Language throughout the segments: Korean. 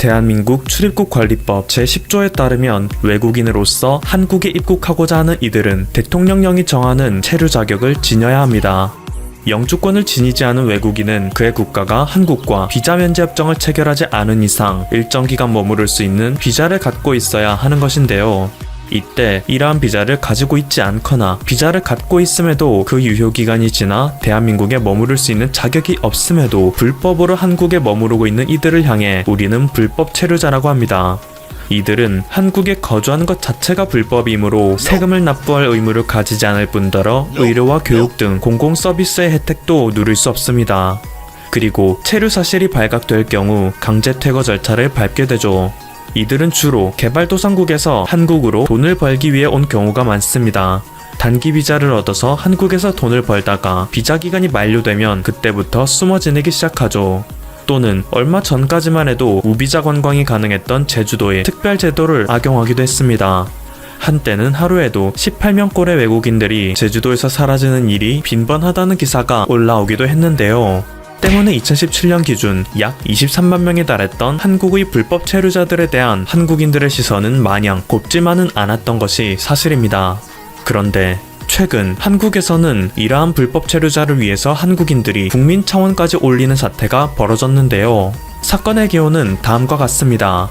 대한민국 출입국 관리법 제10조에 따르면 외국인으로서 한국에 입국하고자 하는 이들은 대통령령이 정하는 체류 자격을 지녀야 합니다. 영주권을 지니지 않은 외국인은 그의 국가가 한국과 비자 면제 협정을 체결하지 않은 이상 일정 기간 머무를 수 있는 비자를 갖고 있어야 하는 것인데요. 이때 이러한 비자를 가지고 있지 않거나 비자를 갖고 있음에도 그 유효기간이 지나 대한민국에 머무를 수 있는 자격이 없음에도 불법으로 한국에 머무르고 있는 이들을 향해 우리는 불법 체류자라고 합니다. 이들은 한국에 거주하는 것 자체가 불법이므로 세금을 납부할 의무를 가지지 않을 뿐더러 의료와 교육 등 공공 서비스의 혜택도 누릴 수 없습니다. 그리고 체류 사실이 발각될 경우 강제 퇴거 절차를 밟게 되죠. 이들은 주로 개발도상국에서 한국으로 돈을 벌기 위해 온 경우가 많습니다. 단기 비자를 얻어서 한국에서 돈을 벌다가 비자 기간이 만료되면 그때부터 숨어 지내기 시작하죠. 또는 얼마 전까지만 해도 무비자 관광이 가능했던 제주도의 특별 제도를 악용하기도 했습니다. 한때는 하루에도 18명꼴의 외국인들이 제주도에서 사라지는 일이 빈번하다는 기사가 올라오기도 했는데요. 때문에 2017년 기준 약 23만 명에 달했던 한국의 불법 체류자들에 대한 한국인들의 시선은 마냥 곱지만은 않았던 것이 사실입니다. 그런데 최근 한국에서는 이러한 불법 체류자를 위해서 한국인들이 국민 차원까지 올리는 사태가 벌어졌는데요. 사건의 개요는 다음과 같습니다.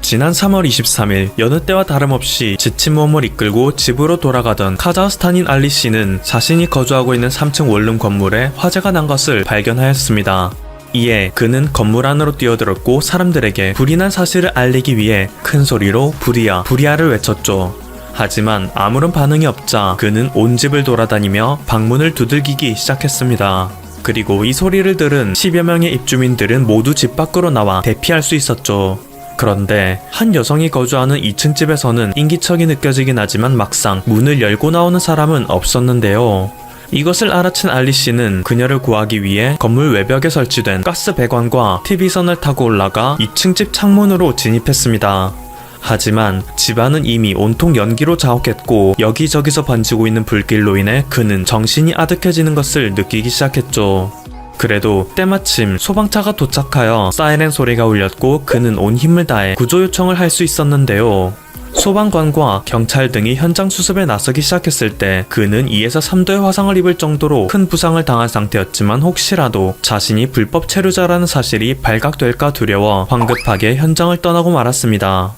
지난 3월 23일 여느 때와 다름없이 지친 몸을 이끌고 집으로 돌아가던 카자흐스탄인 알리 씨는 자신이 거주하고 있는 3층 원룸 건물에 화재가 난 것을 발견하였습니다. 이에 그는 건물 안으로 뛰어들었고 사람들에게 불이 난 사실을 알리기 위해 큰 소리로 불이야, 불이야를 외쳤죠. 하지만 아무런 반응이 없자 그는 온 집을 돌아다니며 방문을 두들기기 시작했습니다. 그리고 이 소리를 들은 10여 명의 입주민들은 모두 집 밖으로 나와 대피할 수 있었죠. 그런데 한 여성이 거주하는 2층 집에서는 인기척이 느껴지긴 하지만 막상 문을 열고 나오는 사람은 없었는데요. 이것을 알아챈 알리 씨는 그녀를 구하기 위해 건물 외벽에 설치된 가스 배관과 TV선을 타고 올라가 2층 집 창문으로 진입했습니다. 하지만 집안은 이미 온통 연기로 자욱했고 여기저기서 번지고 있는 불길로 인해 그는 정신이 아득해지는 것을 느끼기 시작했죠. 그래도 때마침 소방차가 도착하여 사이렌 소리가 울렸고 그는 온 힘을 다해 구조 요청을 할 수 있었는데요. 소방관과 경찰 등이 현장 수습에 나서기 시작했을 때 그는 2에서 3도의 화상을 입을 정도로 큰 부상을 당한 상태였지만 혹시라도 자신이 불법 체류자라는 사실이 발각될까 두려워 황급하게 현장을 떠나고 말았습니다.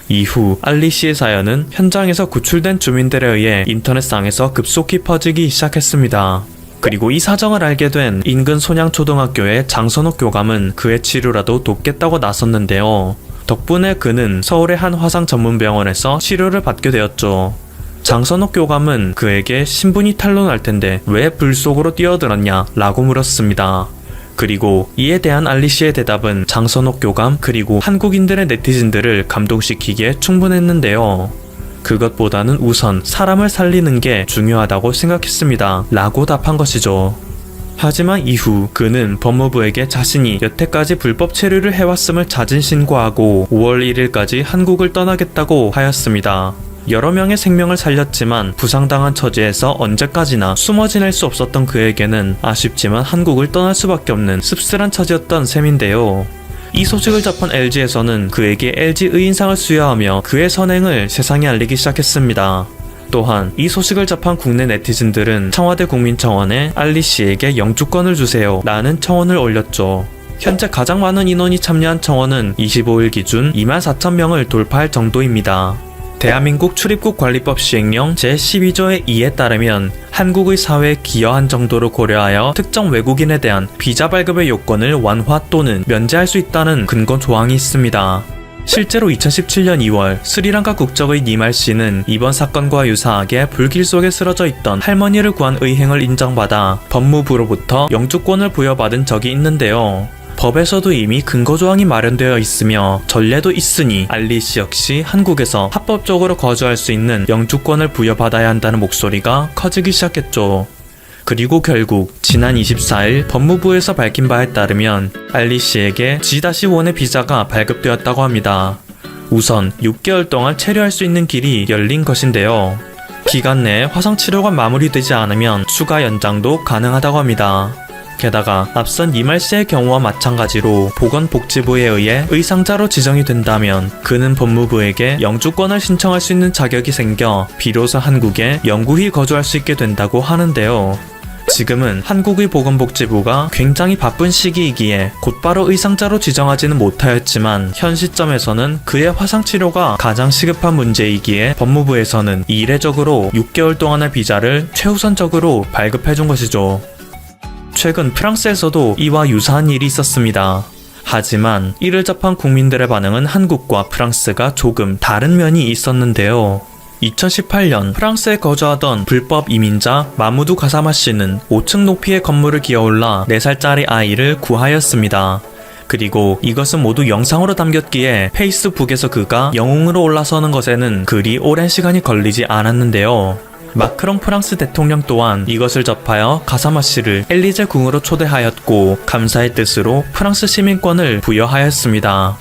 이후 알리 씨의 사연은 현장에서 구출된 주민들에 의해 인터넷상에서 급속히 퍼지기 시작했습니다. 그리고 이 사정을 알게 된 인근 손양초등학교의 장선옥 교감은 그의 치료라도 돕겠다고 나섰는데요. 덕분에 그는 서울의 한 화상 전문병원에서 치료를 받게 되었죠. 장선옥 교감은 그에게 신분이 탄로날 텐데 왜 불 속으로 뛰어들었냐 라고 물었습니다. 그리고 이에 대한 알리 씨의 대답은 장선옥 교감 그리고 한국인들의 네티즌들을 감동시키기에 충분했는데요. 그것보다는 우선 사람을 살리는 게 중요하다고 생각했습니다. 라고 답한 것이죠. 하지만 이후 그는 법무부에게 자신이 여태까지 불법 체류를 해왔음을 자진 신고하고 5월 1일까지 한국을 떠나겠다고 하였습니다. 여러 명의 생명을 살렸지만 부상당한 처지에서 언제까지나 숨어 지낼 수 없었던 그에게는 아쉽지만 한국을 떠날 수밖에 없는 씁쓸한 처지였던 셈인데요. 이 소식을 접한 LG에서는 그에게 LG 의인상을 수여하며 그의 선행을 세상에 알리기 시작했습니다. 또한 이 소식을 접한 국내 네티즌들은 청와대 국민청원에 알리 씨에게 영주권을 주세요 라는 청원을 올렸죠. 현재 가장 많은 인원이 참여한 청원은 25일 기준 24,000명을 돌파할 정도입니다. 대한민국 출입국 관리법 시행령 제12조의 2에 따르면 한국의 사회에 기여한 정도로 고려하여 특정 외국인에 대한 비자 발급의 요건을 완화 또는 면제할 수 있다는 근거 조항이 있습니다. 실제로 2017년 2월 스리랑카 국적의 니말 씨는 이번 사건과 유사하게 불길 속에 쓰러져 있던 할머니를 구한 의행을 인정받아 법무부로부터 영주권을 부여받은 적이 있는데요. 법에서도 이미 근거조항이 마련되어 있으며 전례도 있으니 알리 씨 역시 한국에서 합법적으로 거주할 수 있는 영주권을 부여받아야 한다는 목소리가 커지기 시작했죠. 그리고 결국 지난 24일 법무부에서 밝힌 바에 따르면 알리 씨에게 G-1의 비자가 발급되었다고 합니다. 우선 6개월 동안 체류할 수 있는 길이 열린 것인데요. 기간 내에 화상 치료가 마무리되지 않으면 추가 연장도 가능하다고 합니다. 게다가 앞선 이말씨의 경우와 마찬가지로 보건복지부에 의해 의상자로 지정이 된다면 그는 법무부에게 영주권을 신청할 수 있는 자격이 생겨 비로소 한국에 영구히 거주할 수 있게 된다고 하는데요. 지금은 한국의 보건복지부가 굉장히 바쁜 시기이기에 곧바로 의상자로 지정하지는 못하였지만 현 시점에서는 그의 화상치료가 가장 시급한 문제이기에 법무부에서는 이례적으로 6개월 동안의 비자를 최우선적으로 발급해준 것이죠. 최근 프랑스에서도 이와 유사한 일이 있었습니다. 하지만 이를 접한 국민들의 반응은 한국과 프랑스가 조금 다른 면이 있었는데요. 2018년 프랑스에 거주하던 불법 이민자 마무두 가사마 씨는 5층 높이의 건물을 기어올라 4살짜리 아이를 구하였습니다. 그리고 이것은 모두 영상으로 담겼기에 페이스북에서 그가 영웅으로 올라서는 것에는 그리 오랜 시간이 걸리지 않았는데요. 마크롱 프랑스 대통령 또한 이것을 접하여 가사마 씨를 엘리제 궁으로 초대하였고 감사의 뜻으로 프랑스 시민권을 부여하였습니다.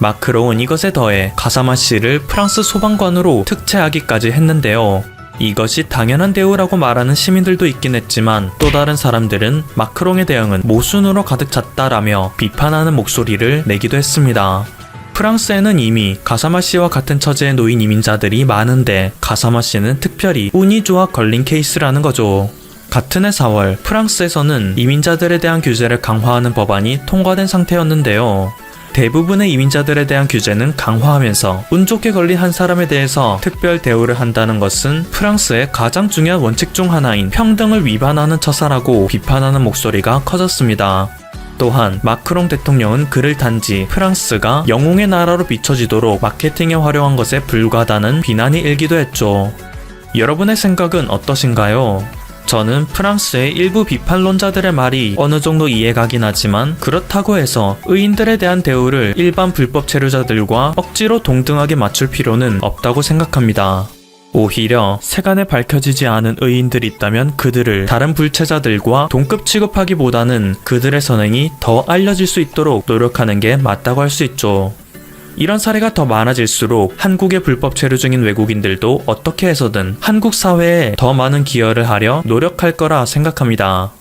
마크롱은 이것에 더해 가사마 씨를 프랑스 소방관으로 특채하기까지 했는데요. 이것이 당연한 대우라고 말하는 시민들도 있긴 했지만 또 다른 사람들은 마크롱의 대응은 모순으로 가득 찼다라며 비판하는 목소리를 내기도 했습니다. 프랑스에는 이미 가사마 씨와 같은 처지에 놓인 이민자들이 많은데 가사마 씨는 특별히 운이 좋아 걸린 케이스라는 거죠. 같은 해 4월 프랑스에서는 이민자들에 대한 규제를 강화하는 법안이 통과된 상태였는데요. 대부분의 이민자들에 대한 규제는 강화하면서 운 좋게 걸린 한 사람에 대해서 특별 대우를 한다는 것은 프랑스의 가장 중요한 원칙 중 하나인 평등을 위반하는 처사라고 비판하는 목소리가 커졌습니다. 또한 마크롱 대통령은 그를 단지 프랑스가 영웅의 나라로 비춰지도록 마케팅에 활용한 것에 불과하다는 비난이 일기도 했죠. 여러분의 생각은 어떠신가요? 저는 프랑스의 일부 비판론자들의 말이 어느 정도 이해가긴 하지만 그렇다고 해서 의인들에 대한 대우를 일반 불법 체류자들과 억지로 동등하게 맞출 필요는 없다고 생각합니다. 오히려 세간에 밝혀지지 않은 의인들이 있다면 그들을 다른 불체자들과 동급 취급하기보다는 그들의 선행이 더 알려질 수 있도록 노력하는 게 맞다고 할 수 있죠. 이런 사례가 더 많아질수록 한국에 불법 체류 중인 외국인들도 어떻게 해서든 한국 사회에 더 많은 기여를 하려 노력할 거라 생각합니다.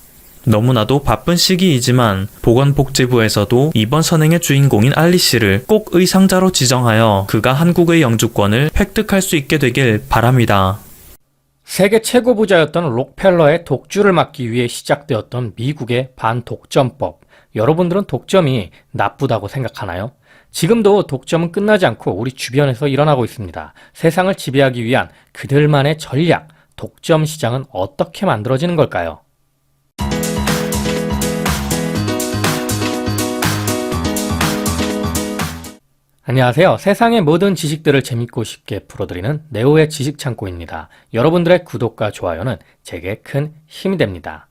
너무나도 바쁜 시기이지만 보건복지부에서도 이번 선행의 주인공인 알리 씨를 꼭 의상자로 지정하여 그가 한국의 영주권을 획득할 수 있게 되길 바랍니다. 세계 최고 부자였던 록펠러의 독주를 막기 위해 시작되었던 미국의 반독점법. 여러분들은 독점이 나쁘다고 생각하나요? 지금도 독점은 끝나지 않고 우리 주변에서 일어나고 있습니다. 세상을 지배하기 위한 그들만의 전략, 독점 시장은 어떻게 만들어지는 걸까요? 안녕하세요. 세상의 모든 지식들을 재밌고 쉽게 풀어드리는 네오의 지식창고입니다. 여러분들의 구독과 좋아요는 제게 큰 힘이 됩니다.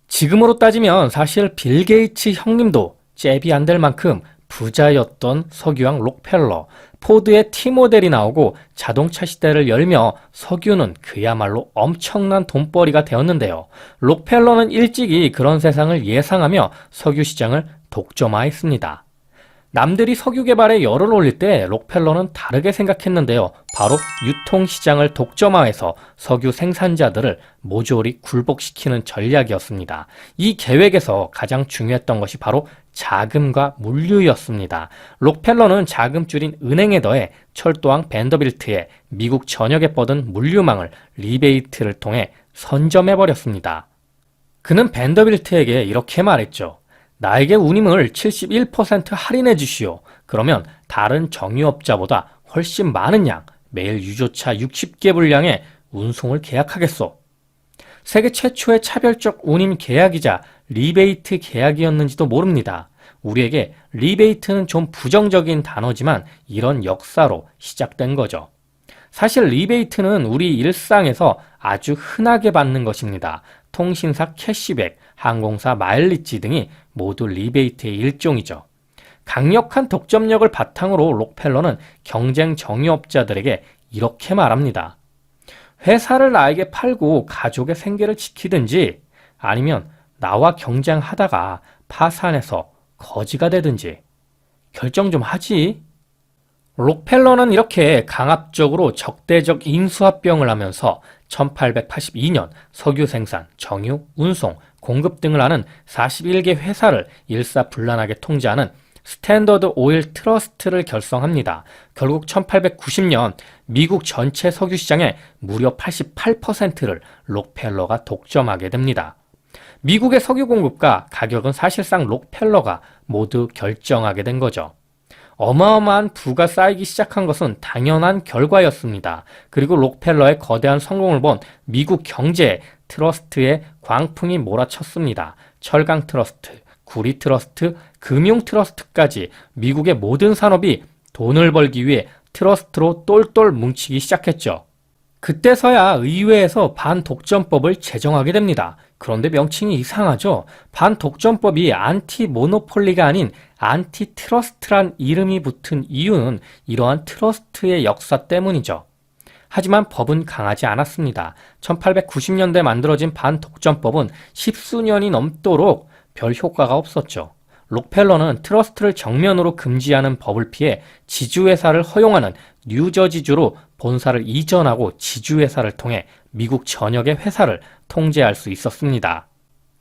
지금으로 따지면 사실 빌 게이츠 형님도 잽이 안 될 만큼 부자였던 석유왕 록펠러, 포드의 T모델이 나오고 자동차 시대를 열며 석유는 그야말로 엄청난 돈벌이가 되었는데요. 록펠러는 일찍이 그런 세상을 예상하며 석유 시장을 독점화했습니다. 남들이 석유 개발에 열을 올릴 때 록펠러는 다르게 생각했는데요. 바로 유통시장을 독점화해서 석유 생산자들을 모조리 굴복시키는 전략이었습니다. 이 계획에서 가장 중요했던 것이 바로 자금과 물류였습니다. 록펠러는 자금줄인 은행에 더해 철도왕 밴더빌트에 미국 전역에 뻗은 물류망을 리베이트를 통해 선점해버렸습니다. 그는 밴더빌트에게 이렇게 말했죠. 나에게 운임을 71% 할인해 주시오. 그러면 다른 정유업자보다 훨씬 많은 양, 매일 유조차 60개 분량의 운송을 계약하겠소. 세계 최초의 차별적 운임 계약이자 리베이트 계약이었는지도 모릅니다. 우리에게 리베이트는 좀 부정적인 단어지만 이런 역사로 시작된 거죠. 사실 리베이트는 우리 일상에서 아주 흔하게 받는 것입니다. 통신사 캐시백, 항공사 마일리지 등이 모두 리베이트의 일종이죠. 강력한 독점력을 바탕으로 록펠러는 경쟁 정유업자들에게 이렇게 말합니다. 회사를 나에게 팔고 가족의 생계를 지키든지 아니면 나와 경쟁하다가 파산해서 거지가 되든지 결정 좀 하지. 록펠러는 이렇게 강압적으로 적대적 인수합병을 하면서 1882년 석유 생산, 정유, 운송, 공급 등을 하는 41개 회사를 일사불란하게 통제하는 스탠더드 오일 트러스트를 결성합니다. 결국 1890년 미국 전체 석유 시장의 무려 88%를 록펠러가 독점하게 됩니다. 미국의 석유 공급과 가격은 사실상 록펠러가 모두 결정하게 된 거죠. 어마어마한 부가 쌓이기 시작한 것은 당연한 결과였습니다. 그리고 록펠러의 거대한 성공을 본 미국 경제에 트러스트의 광풍이 몰아쳤습니다. 철강 트러스트, 구리 트러스트, 금융 트러스트까지 미국의 모든 산업이 돈을 벌기 위해 트러스트로 똘똘 뭉치기 시작했죠. 그때서야 의회에서 반독점법을 제정하게 됩니다. 그런데 명칭이 이상하죠? 반독점법이 안티모노폴리가 아닌 안티트러스트란 이름이 붙은 이유는 이러한 트러스트의 역사 때문이죠. 하지만 법은 강하지 않았습니다. 1890년대 만들어진 반독점법은 십수년이 넘도록 별 효과가 없었죠. 록펠러는 트러스트를 정면으로 금지하는 법을 피해 지주회사를 허용하는 뉴저지주로 본사를 이전하고 지주회사를 통해 미국 전역의 회사를 통제할 수 있었습니다.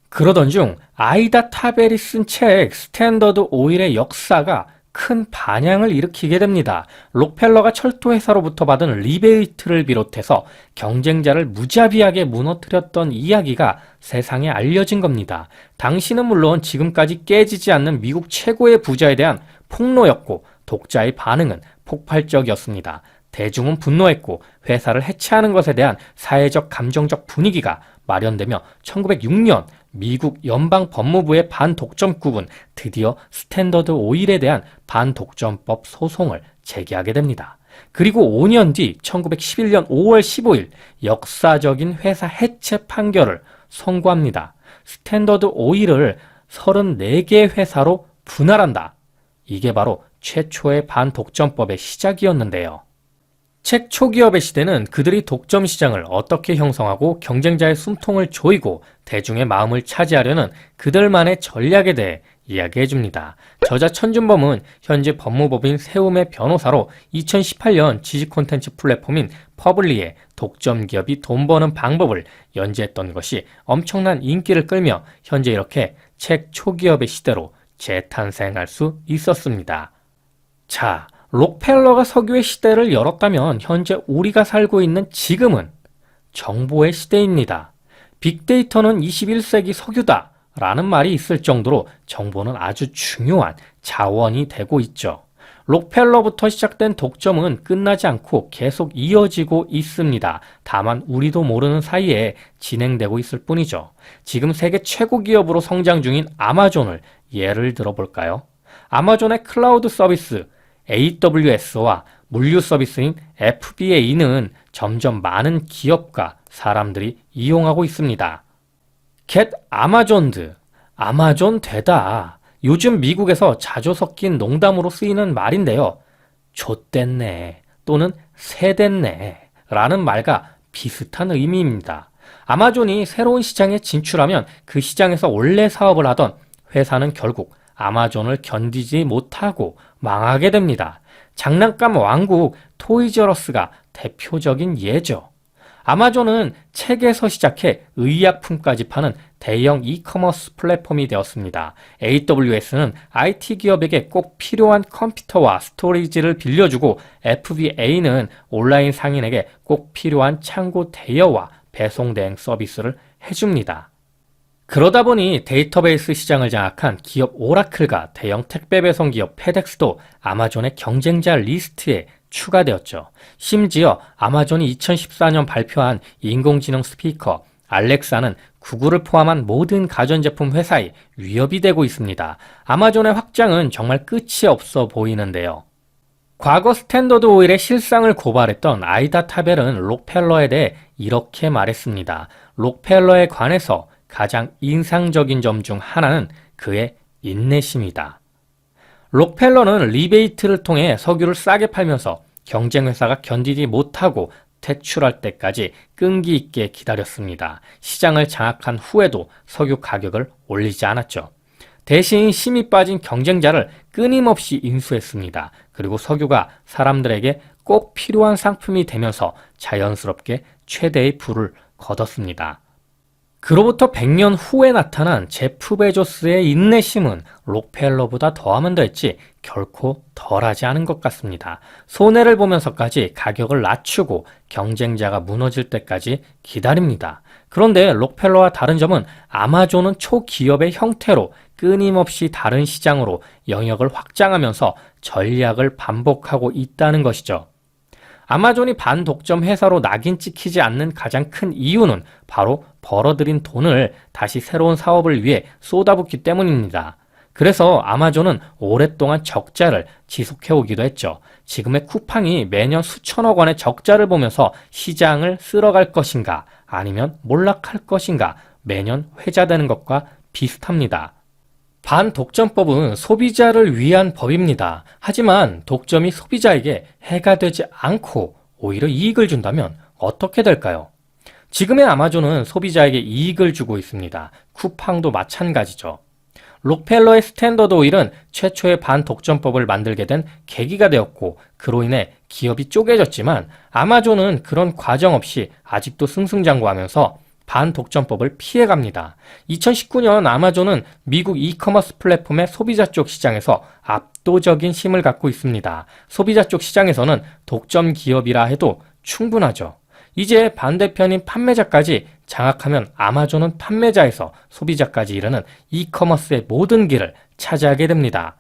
그러던 중 아이다 타벨이 쓴 책 스탠더드 오일의 역사가 큰 반향을 일으키게 됩니다. 록펠러가 철도회사로부터 받은 리베이트를 비롯해서 경쟁자를 무자비하게 무너뜨렸던 이야기가 세상에 알려진 겁니다. 당시는 물론 지금까지 깨지지 않는 미국 최고의 부자에 대한 폭로였고 독자의 반응은 폭발적이었습니다. 대중은 분노했고 회사를 해체하는 것에 대한 사회적 감정적 분위기가 마련되며 1906년 미국 연방법무부의 반독점국은 드디어 스탠더드 오일에 대한 반독점법 소송을 제기하게 됩니다. 그리고 5년 뒤 1911년 5월 15일 역사적인 회사 해체 판결을 선고합니다. 스탠더드 오일을 34개 회사로 분할한다. 이게 바로 최초의 반독점법의 시작이었는데요. 책 초기업의 시대는 그들이 독점 시장을 어떻게 형성하고 경쟁자의 숨통을 조이고 대중의 마음을 차지하려는 그들만의 전략에 대해 이야기해줍니다. 저자 천준범은 현재 법무법인 세움의 변호사로 2018년 지식 콘텐츠 플랫폼인 퍼블리에 독점 기업이 돈 버는 방법을 연재했던 것이 엄청난 인기를 끌며 현재 이렇게 책 초기업의 시대로 재탄생할 수 있었습니다. 자, 록펠러가 석유의 시대를 열었다면 현재 우리가 살고 있는 지금은 정보의 시대입니다. 빅데이터는 21세기 석유다 라는 말이 있을 정도로 정보는 아주 중요한 자원이 되고 있죠. 록펠러부터 시작된 독점은 끝나지 않고 계속 이어지고 있습니다. 다만 우리도 모르는 사이에 진행되고 있을 뿐이죠. 지금 세계 최고 기업으로 성장 중인 아마존을 예를 들어볼까요? 아마존의 클라우드 서비스 AWS와 물류 서비스인 FBA는 점점 많은 기업과 사람들이 이용하고 있습니다. Get 아마존드, 아마존 되다. 요즘 미국에서 자주 섞인 농담으로 쓰이는 말인데요. 좆됐네 또는 새됐네 라는 말과 비슷한 의미입니다. 아마존이 새로운 시장에 진출하면 그 시장에서 원래 사업을 하던 회사는 결국 아마존을 견디지 못하고 망하게 됩니다. 장난감 왕국 토이저러스가 대표적인 예죠. 아마존은 책에서 시작해 의약품까지 파는 대형 이커머스 플랫폼이 되었습니다. AWS는 IT 기업에게 꼭 필요한 컴퓨터와 스토리지를 빌려주고 FBA는 온라인 상인에게 꼭 필요한 창고 대여와 배송 대행 서비스를 해줍니다. 그러다 보니 데이터베이스 시장을 장악한 기업 오라클과 대형 택배 배송 기업 페덱스도 아마존의 경쟁자 리스트에 추가되었죠. 심지어 아마존이 2014년 발표한 인공지능 스피커 알렉사는 구글을 포함한 모든 가전제품 회사에 위협이 되고 있습니다. 아마존의 확장은 정말 끝이 없어 보이는데요. 과거 스탠더드 오일의 실상을 고발했던 아이다 타벨은 록펠러에 대해 이렇게 말했습니다. 록펠러에 관해서 가장 인상적인 점 중 하나는 그의 인내심이다. 록펠러는 리베이트를 통해 석유를 싸게 팔면서 경쟁 회사가 견디지 못하고 퇴출할 때까지 끈기 있게 기다렸습니다. 시장을 장악한 후에도 석유 가격을 올리지 않았죠. 대신 힘이 빠진 경쟁자를 끊임없이 인수했습니다. 그리고 석유가 사람들에게 꼭 필요한 상품이 되면서 자연스럽게 최대의 부를 거뒀습니다. 그로부터 100년 후에 나타난 제프 베조스의 인내심은 록펠러보다 더하면 더했지 결코 덜하지 않은 것 같습니다. 손해를 보면서까지 가격을 낮추고 경쟁자가 무너질 때까지 기다립니다. 그런데 록펠러와 다른 점은 아마존은 초기업의 형태로 끊임없이 다른 시장으로 영역을 확장하면서 전략을 반복하고 있다는 것이죠. 아마존이 반독점 회사로 낙인 찍히지 않는 가장 큰 이유는 바로 벌어들인 돈을 다시 새로운 사업을 위해 쏟아붓기 때문입니다. 그래서 아마존은 오랫동안 적자를 지속해오기도 했죠. 지금의 쿠팡이 매년 수천억 원의 적자를 보면서 시장을 쓸어갈 것인가 아니면 몰락할 것인가 매년 회자되는 것과 비슷합니다. 반독점법은 소비자를 위한 법입니다. 하지만 독점이 소비자에게 해가 되지 않고 오히려 이익을 준다면 어떻게 될까요? 지금의 아마존은 소비자에게 이익을 주고 있습니다. 쿠팡도 마찬가지죠. 록펠러의 스탠더드 오일은 최초의 반독점법을 만들게 된 계기가 되었고 그로 인해 기업이 쪼개졌지만 아마존은 그런 과정 없이 아직도 승승장구하면서 반독점법을 피해갑니다. 2019년 아마존은 미국 이커머스 플랫폼의 소비자 쪽 시장에서 압도적인 힘을 갖고 있습니다. 소비자 쪽 시장에서는 독점 기업이라 해도 충분하죠. 이제 반대편인 판매자까지 장악하면 아마존은 판매자에서 소비자까지 이르는 이커머스의 모든 길을 차지하게 됩니다.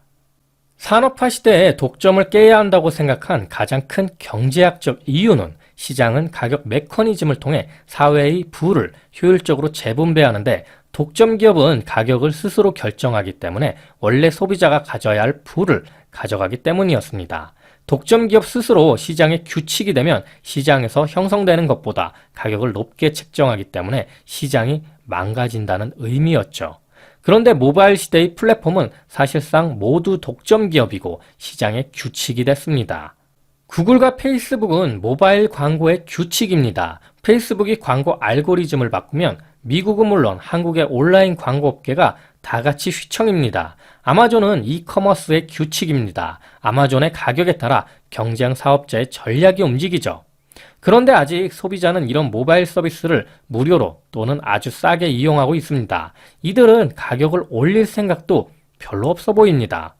산업화 시대에 독점을 깨야 한다고 생각한 가장 큰 경제학적 이유는 시장은 가격 메커니즘을 통해 사회의 부를 효율적으로 재분배하는데 독점 기업은 가격을 스스로 결정하기 때문에 원래 소비자가 가져야 할 부를 가져가기 때문이었습니다. 독점 기업 스스로 시장의 규칙이 되면 시장에서 형성되는 것보다 가격을 높게 책정하기 때문에 시장이 망가진다는 의미였죠. 그런데 모바일 시대의 플랫폼은 사실상 모두 독점 기업이고 시장의 규칙이 됐습니다. 구글과 페이스북은 모바일 광고의 규칙입니다. 페이스북이 광고 알고리즘을 바꾸면 미국은 물론 한국의 온라인 광고 업계가 다 같이 휘청입니다. 아마존은 이커머스의 규칙입니다. 아마존의 가격에 따라 경쟁 사업자의 전략이 움직이죠. 그런데 아직 소비자는 이런 모바일 서비스를 무료로 또는 아주 싸게 이용하고 있습니다. 이들은 가격을 올릴 생각도 별로 없어 보입니다.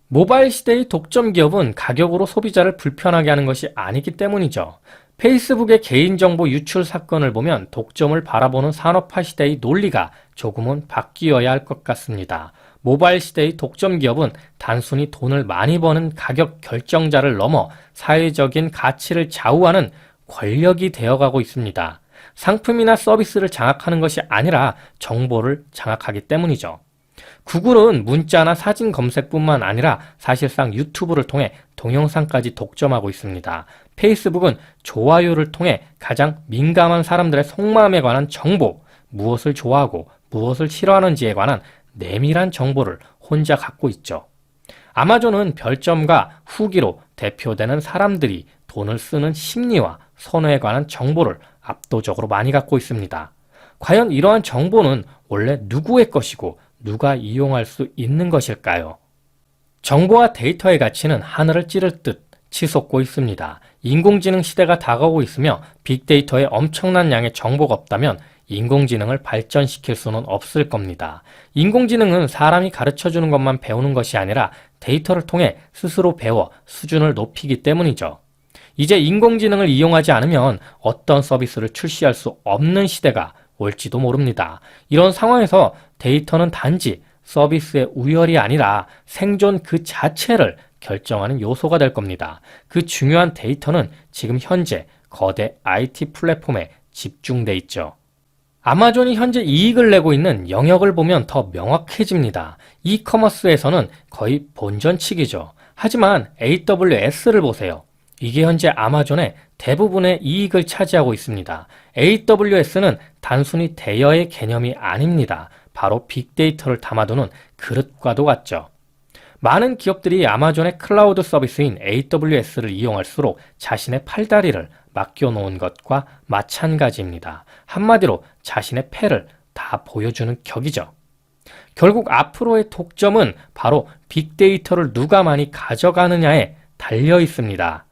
모바일 시대의 독점 기업은 가격으로 소비자를 불편하게 하는 것이 아니기 때문이죠. 페이스북의 개인정보 유출 사건을 보면 독점을 바라보는 산업화 시대의 논리가 조금은 바뀌어야 할 것 같습니다. 모바일 시대의 독점 기업은 단순히 돈을 많이 버는 가격 결정자를 넘어 사회적인 가치를 좌우하는 권력이 되어가고 있습니다. 상품이나 서비스를 장악하는 것이 아니라 정보를 장악하기 때문이죠. 구글은 문자나 사진 검색뿐만 아니라 사실상 유튜브를 통해 동영상까지 독점하고 있습니다. 페이스북은 좋아요를 통해 가장 민감한 사람들의 속마음에 관한 정보, 무엇을 좋아하고 무엇을 싫어하는지에 관한 내밀한 정보를 혼자 갖고 있죠. 아마존은 별점과 후기로 대표되는 사람들이 돈을 쓰는 심리와 선호에 관한 정보를 압도적으로 많이 갖고 있습니다. 과연 이러한 정보는 원래 누구의 것이고 누가 이용할 수 있는 것일까요? 정보와 데이터의 가치는 하늘을 찌를 듯 치솟고 있습니다. 인공지능 시대가 다가오고 있으며 빅데이터에 엄청난 양의 정보가 없다면 인공지능을 발전시킬 수는 없을 겁니다. 인공지능은 사람이 가르쳐주는 것만 배우는 것이 아니라 데이터를 통해 스스로 배워 수준을 높이기 때문이죠. 이제 인공지능을 이용하지 않으면 어떤 서비스를 출시할 수 없는 시대가 올지도 모릅니다. 이런 상황에서 데이터는 단지 서비스의 우열이 아니라 생존 그 자체를 결정하는 요소가 될 겁니다. 그 중요한 데이터는 지금 현재 거대 IT 플랫폼에 집중돼 있죠. 아마존이 현재 이익을 내고 있는 영역을 보면 더 명확해집니다. 이커머스에서는 거의 본전치기죠. 하지만 AWS를 보세요. 이게 현재 아마존의 대부분의 이익을 차지하고 있습니다. AWS는 단순히 대여의 개념이 아닙니다. 바로 빅데이터를 담아두는 그릇과도 같죠. 많은 기업들이 아마존의 클라우드 서비스인 AWS를 이용할수록 자신의 팔다리를 맡겨놓은 것과 마찬가지입니다. 한마디로 자신의 패를 다 보여주는 격이죠. 결국 앞으로의 독점은 바로 빅데이터를 누가 많이 가져가느냐에 달려 있습니다.